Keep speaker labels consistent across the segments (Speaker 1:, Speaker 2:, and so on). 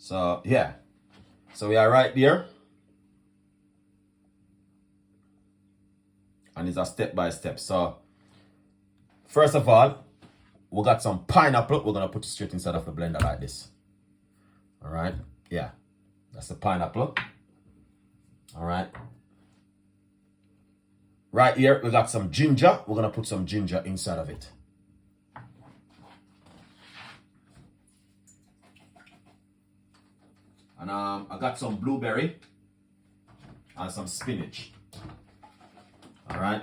Speaker 1: So yeah, so we are right there, and it's a step by step. So first of all, we got some pineapple. We're gonna put it straight inside of the blender like this. All right, yeah, that's the pineapple. All right, right here we got some ginger. We're gonna put some ginger inside of it. And I got some blueberry and some spinach. All right.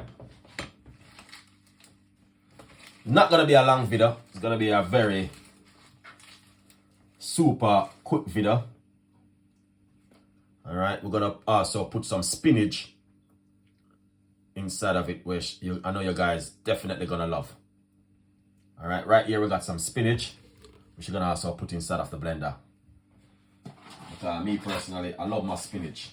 Speaker 1: Not gonna be a long video. It's gonna be a very super quick video. All right. We're gonna also put some spinach inside of it, which I know you guys definitely gonna love. All right. Right here we got some spinach, which you're gonna also put inside of the blender. But, me personally, I love my spinach.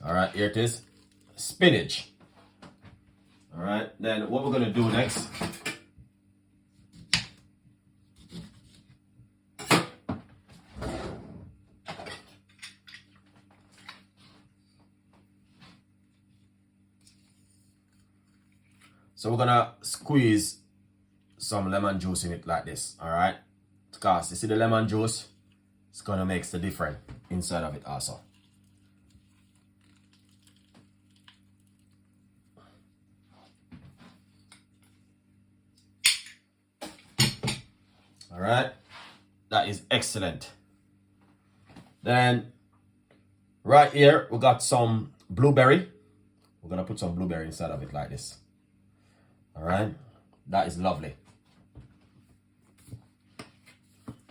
Speaker 1: All right, here it is, spinach. All right, then what we're gonna do next, so we're gonna squeeze some lemon juice in it like this. All right, because you see the lemon juice, it's gonna make the difference inside of it also. All right, that is excellent. Then right here we got some blueberry. We're gonna put some blueberry inside of it like this. All right, that is lovely.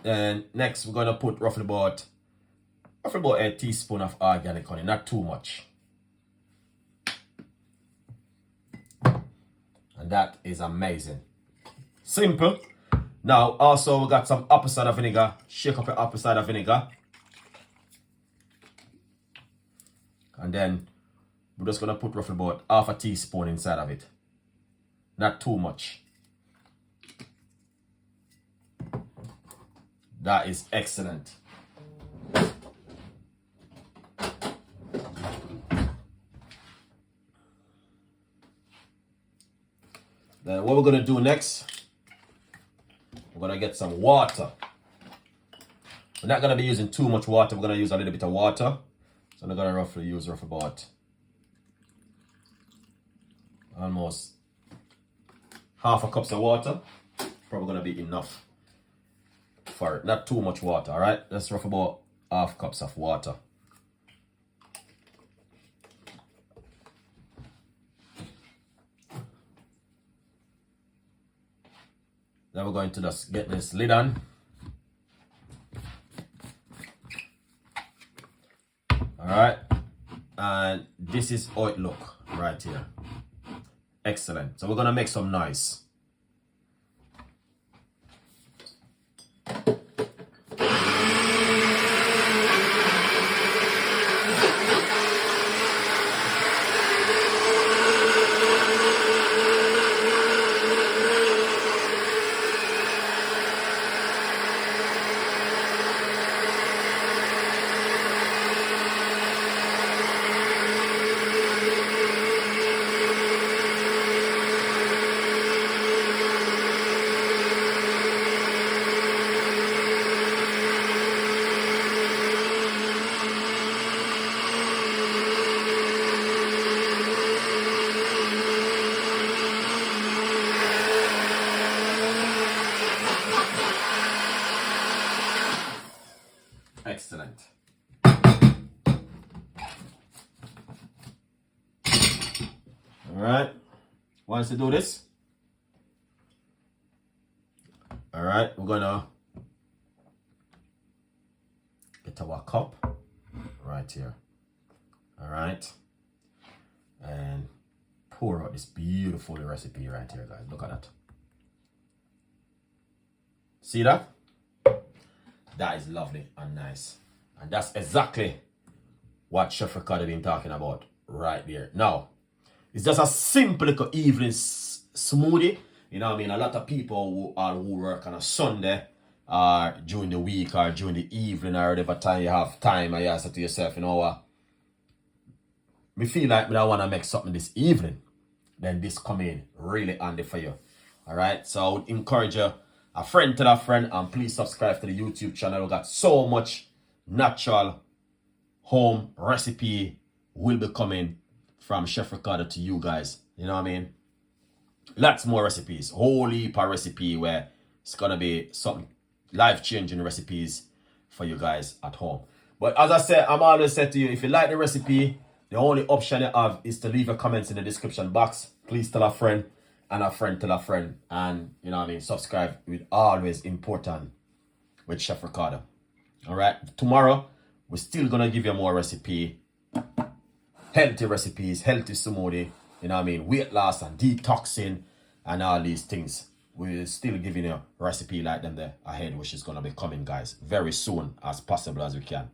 Speaker 1: Then next we're gonna put roughly about a teaspoon of organic honey, not too much. And that is amazing. Simple. Now also we got some apple cider vinegar. Shake up your apple cider vinegar. And then we're just gonna put roughly about half a teaspoon inside of it. Not too much. That is excellent. Then what we're gonna do next, we're gonna get some water. We're not gonna be using too much water. We're gonna use a little bit of water. So I'm gonna use roughly about almost half a cup of water. Probably gonna be enough for it. Not too much water, all right? That's roughly about half cups of water. Then we're going to just get this lid on. All right, and this is how it look right here. Excellent. So we're gonna make some noise. Excellent. All right. Once you do this, all right, we're gonna get our cup right here. All right, and pour out this beautiful recipe right here, guys. Look at that. See that? That is lovely and nice, and that's exactly what Chef Ricardo been talking about right there. Now, it's just a simple little evening smoothie. You know what I mean? A lot of people who work on a Sunday or during the week or during the evening or whatever time you have time, and you say to yourself, you know what? Me feel like I want to make something this evening. Then this come in really handy for you. Alright? So I would encourage you, a friend to that friend, and please subscribe to the YouTube channel. We got so much natural home recipe will be coming from Chef Ricardo to you guys. You know what I mean? Lots more recipes. Whole heap of recipe where it's gonna be some life-changing recipes for you guys at home. But as I said, I'm always saying to you, if you like the recipe, the only option you have is to leave your comments in the description box. Please tell a friend and a friend tell a friend. And you know what I mean, subscribe with always important with Chef Ricardo. Alright, tomorrow we're still gonna give you more recipe. Healthy recipes, healthy smoothie, you know what I mean, weight loss and detoxing and all these things. We're still giving you a recipe like them there ahead, which is going to be coming, guys, very soon as possible as we can.